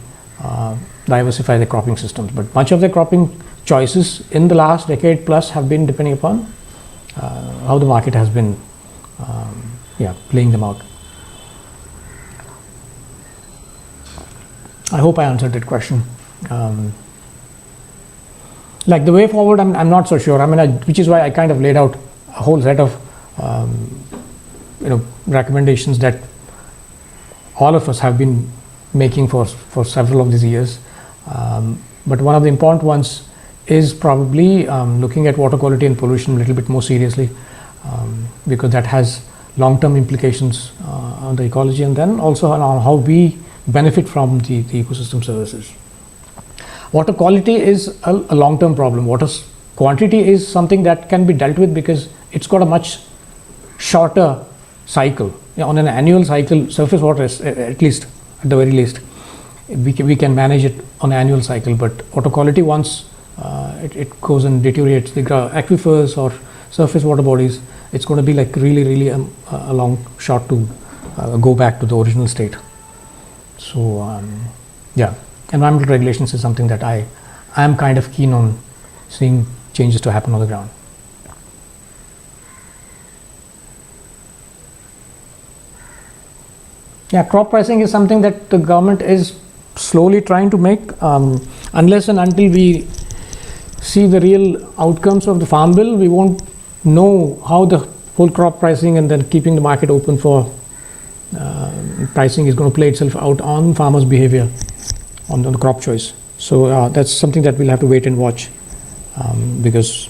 diversify the cropping systems, but much of the cropping choices in the last decade plus have been depending upon how the market has been playing them out. I hope I answered that question. Like the way forward, I'm not so sure. I mean, which is why I kind of laid out a whole set of recommendations that all of us have been making for several of these years. But one of the important ones is probably looking at water quality and pollution a little bit more seriously, because that has long-term implications on the ecology, and then also on how we benefit from the ecosystem services. Water quality is a long-term problem. Water quantity is something that can be dealt with because it's got a much shorter cycle. On an annual cycle, surface water is, at least at the very least, we can manage it on an annual cycle, but water quality, once it goes and deteriorates the aquifers or surface water bodies, it's going to be like really a long shot to go back to the original state. So yeah, environmental regulations is something that I am kind of keen on seeing changes to happen on the ground. Yeah, crop pricing is something that the government is slowly trying to make, unless and until we see the real outcomes of the farm bill, we won't know how the whole crop pricing and then keeping the market open for pricing is going to play itself out on farmers' behavior on the crop choice. So that's something that we'll have to wait and watch, because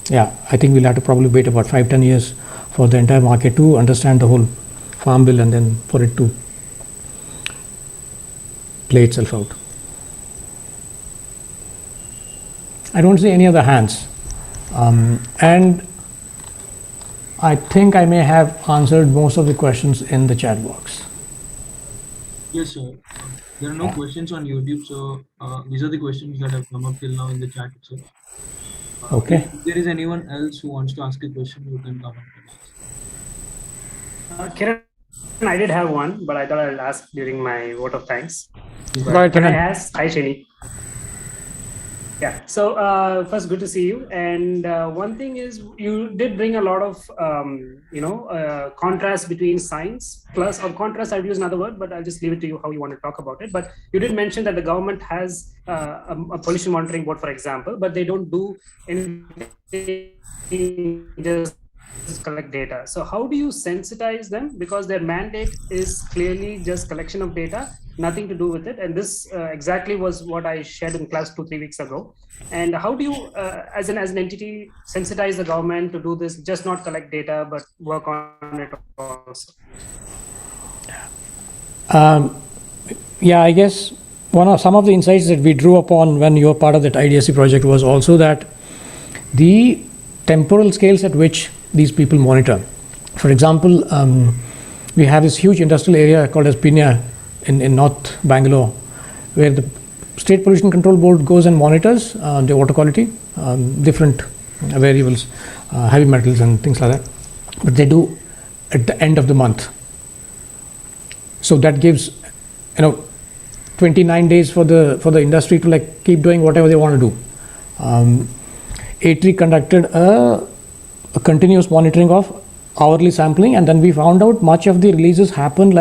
yeah, I think we'll have to probably wait about 5-10 years for the entire market to understand the whole farm bill and then for it to play itself out. I don't see any other hands, and I think I may have answered most of the questions in the chat box. Yes, sir. There are no questions on YouTube, so these are the questions that have come up till now in the chat itself. Okay. If there is anyone else who wants to ask a question, you can come and ask. Kiran, I did have one, but I thought I'll ask during my vote of thanks. Right, Can I ask? Hi, Shani. Yeah. So first, good to see you. And one thing is, you did bring a lot of contrast between science plus, or contrast. I've used another word, but I'll just leave it to you how you want to talk about it. But you did mention that the government has a pollution monitoring board, for example, but they don't do anything, just collect data. So how do you sensitize them? Because their mandate is clearly just collection of data, nothing to do with it. And this exactly was what I shared in class 2-3 weeks ago. And how do you, as an entity, sensitize the government to do this, just not collect data, but work on it also? Yeah, I guess some of the insights that we drew upon when you were part of that IDSC project was also that the temporal scales at which these people monitor. For example, we have this huge industrial area called as Pinya in North Bangalore, where the State Pollution Control Board goes and monitors the water quality, different variables, heavy metals and things like that. But they do at the end of the month. So that gives 29 days for the industry to keep doing whatever they want to do. A3 conducted a continuous monitoring of hourly sampling, and then we found out much of the releases happen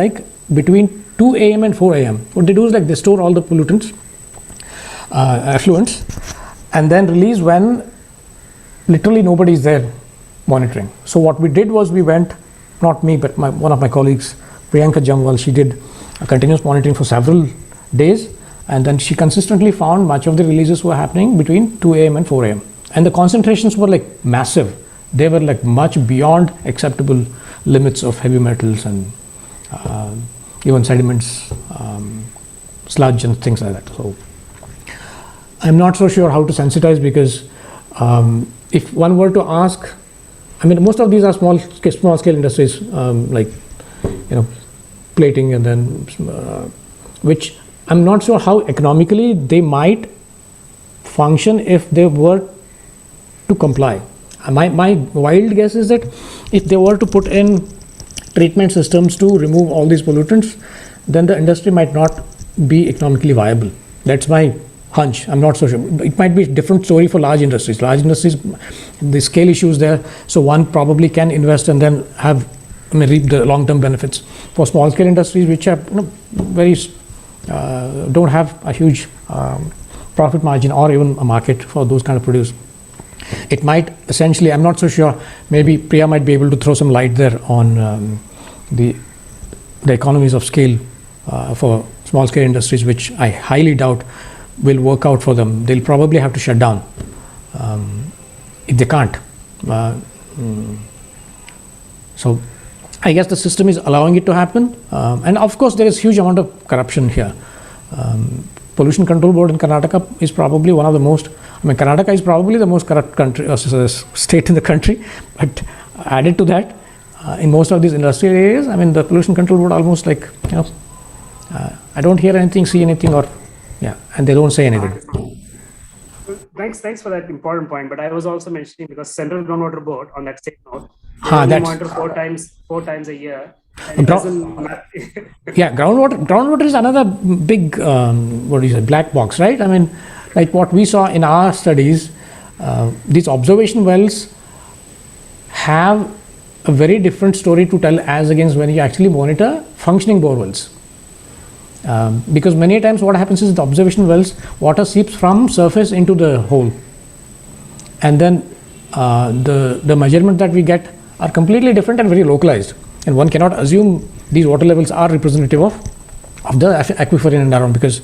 between 2 a.m. and 4 a.m. What they do is they store all the pollutants, effluents, and then release when literally nobody is there monitoring. So what we did was we went, not me, but one of my colleagues, Priyanka Jamwal, she did a continuous monitoring for several days, and then she consistently found much of the releases were happening between 2 a.m. and 4 a.m. And the concentrations were massive. They were much beyond acceptable limits of heavy metals and even sediments, sludge and things like that. So I'm not so sure how to sensitize, because if one were to ask, most of these are small scale industries, plating, and then which I'm not sure how economically they might function if they were to comply. My wild guess is that if they were to put in treatment systems to remove all these pollutants, then the industry might not be economically viable. That's my hunch. I'm not so sure. It might be a different story for large industries. Large industries, the scale issues there, so one probably can invest and then reap the long-term benefits. For small-scale industries, which are don't have a huge profit margin or even a market for those kind of produce, it might essentially, I'm not so sure, maybe Priya might be able to throw some light there on the economies of scale for small-scale industries, which I highly doubt will work out for them. They'll probably have to shut down if they can't. So I guess the system is allowing it to happen, and of course there is huge amount of corruption here. Pollution Control Board in Karnataka is probably one of the most, Karnataka is probably the most corrupt country, state in the country, but added to that, in most of these industrial areas, the Pollution Control Board almost I don't hear anything, see anything, and they don't say anything. Thanks for that important point. But I was also mentioning, because Central Groundwater Board, on that same note, they monitor four times a year. Yeah, groundwater is another big black box, right? Like what we saw in our studies, these observation wells have a very different story to tell as against when you actually monitor functioning bore wells. Because many times what happens is the observation wells, water seeps from surface into the hole, and then the measurement that we get are completely different and very localized, and one cannot assume these water levels are representative of the aquifer in and around, because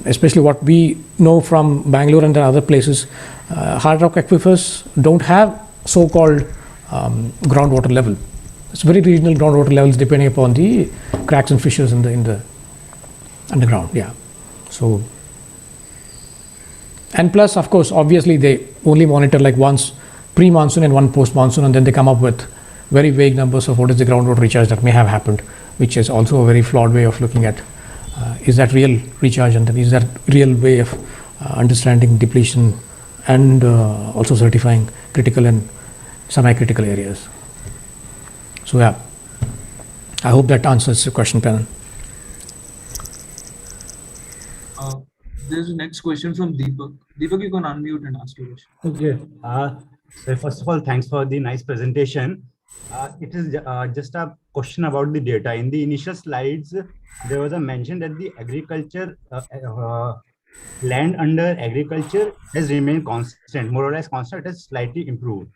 especially what we know from Bangalore and other places, hard rock aquifers don't have so-called groundwater level. It's very regional groundwater levels depending upon the cracks and fissures in the underground. Yeah. So, and plus, of course, obviously they only monitor once pre-monsoon and one post-monsoon, and then they come up with very vague numbers of what is the groundwater recharge that may have happened, which is also a very flawed way of looking at is that real recharge, and then is that real way of understanding depletion and also certifying critical and semi-critical areas. So yeah, I hope that answers the question, Penan. There's a next question from Deepak. Deepak, you can unmute and ask your question. Okay. So first of all, thanks for the nice presentation. It is just a question about the data. In the initial slides, there was a mention that the agriculture land under agriculture has remained constant, more or less constant. It has slightly improved.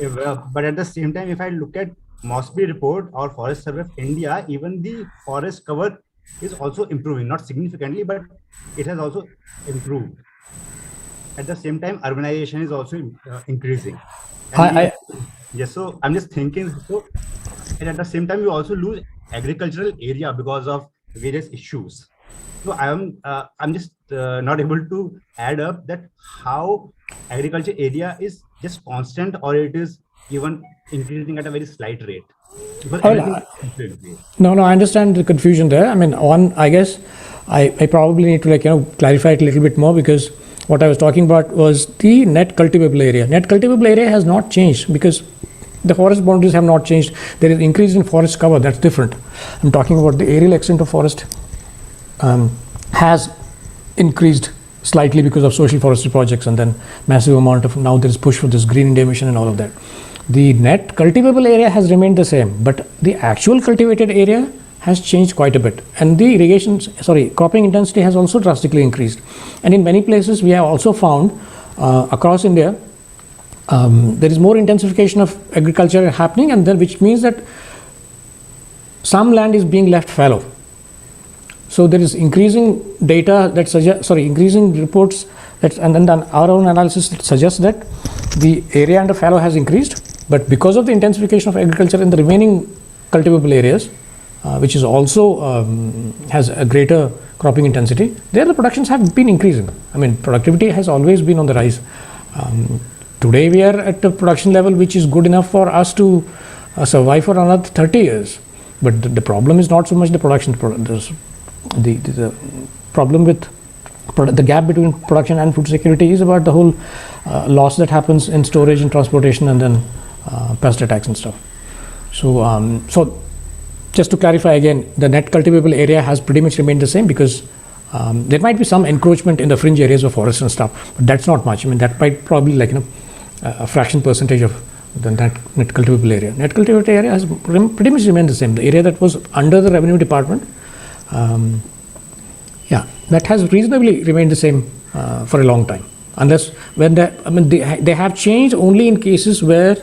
But at the same time, if I look at Mosby report or Forest Survey of India, even the forest cover is also improving, not significantly, but it has also improved. At the same time, urbanization is also increasing. Yes, so I'm just thinking, so, and at the same time, you also lose agricultural area because of various issues. So I'm just not able to add up that how agriculture area is just constant or it is even increasing at a very slight rate. No, I understand the confusion there. I mean, I guess I probably need to clarify it a little bit more, because what I was talking about was the net cultivable area. Net cultivable area has not changed because the forest boundaries have not changed. There is increase in forest cover. That's different. I'm talking about the aerial extent of forest has increased slightly because of social forestry projects, and then massive amount of, now there is push for this green India mission and all of that. The net cultivable area has remained the same, but the actual cultivated area has changed quite a bit, and the cropping intensity has also drastically increased. And in many places we have also found across India there is more intensification of agriculture happening, and then which means that some land is being left fallow. So there is increasing data that suggests, increasing reports that, and then our own analysis that suggests that the area under fallow has increased, but because of the intensification of agriculture in the remaining cultivable areas, which is also has a greater cropping intensity, there the productions have been increasing. I mean, productivity has always been on the rise. Today we are at a production level which is good enough for us to survive for another 30 years. But the problem is not so much the production. The problem with the gap between production and food security is about the whole loss that happens in storage and transportation, and then pest attacks and stuff. So just to clarify again, the net cultivable area has pretty much remained the same, because there might be some encroachment in the fringe areas of forest and stuff, but that's not much. I mean, that might probably a fraction percentage of the net cultivable area. Net cultivable area has pretty much remained the same. The area that was under the revenue department, that has reasonably remained the same for a long time. Unless when they have changed only in cases where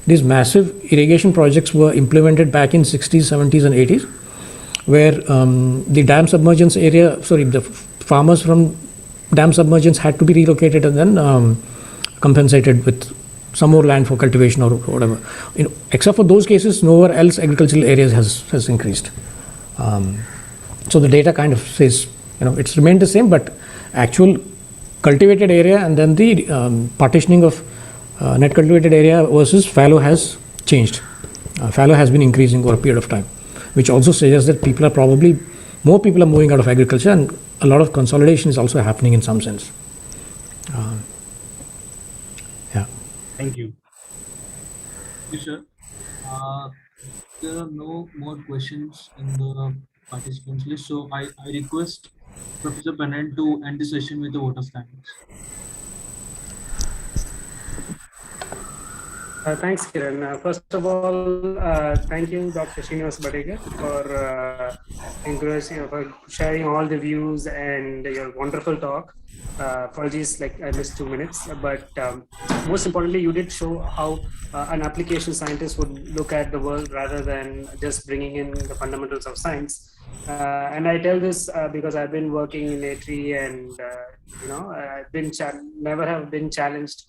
these massive irrigation projects were implemented back in 60s, 70s, and 80s, where the dam submergence area, the farmers from dam submergence had to be relocated and then compensated with some more land for cultivation or whatever. Except for those cases, nowhere else agricultural areas has increased. So the data kind of says, it's remained the same, but actual cultivated area and then the partitioning of net cultivated area versus fallow has changed. Fallow has been increasing over a period of time, which also suggests that more people are moving out of agriculture, and a lot of consolidation is also happening in some sense. Thank you. Yes, sir. There are no more questions in the participants list, so I request Professor Penan to end the session with a vote of thanks. Thanks, Kiran. First of all, thank you, Dr. Srinivas Badega, for sharing all the views and your wonderful talk. Apologies, I missed 2 minutes, but most importantly, you did show how an application scientist would look at the world rather than just bringing in the fundamentals of science. And I tell this because I've been working in ATRI, and I've never have been challenged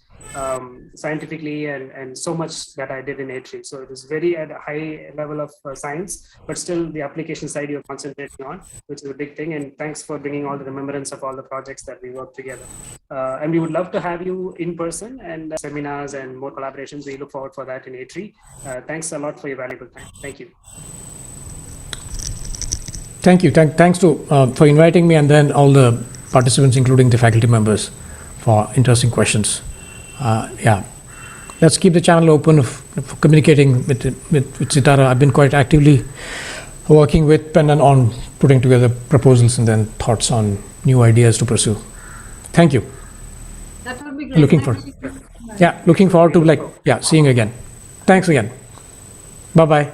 scientifically and so much that I did in ATRI. So it is very at a high level of science, but still the application side you're concentrating on, which is a big thing. And thanks for bringing all the remembrance of all the projects that we worked together. And we would love to have you in person and seminars and more collaborations. We look forward for that in A3. Thanks a lot for your valuable time. Thank you. Thank you. Thanks for inviting me, and then all the participants, including the faculty members, for interesting questions. Yeah, let's keep the channel open for communicating with Sitara. I've been quite actively working with Pennan on putting together proposals and then thoughts on new ideas to pursue. Thank you. That would be great. Looking forward to seeing you again. Thanks again. Bye-bye.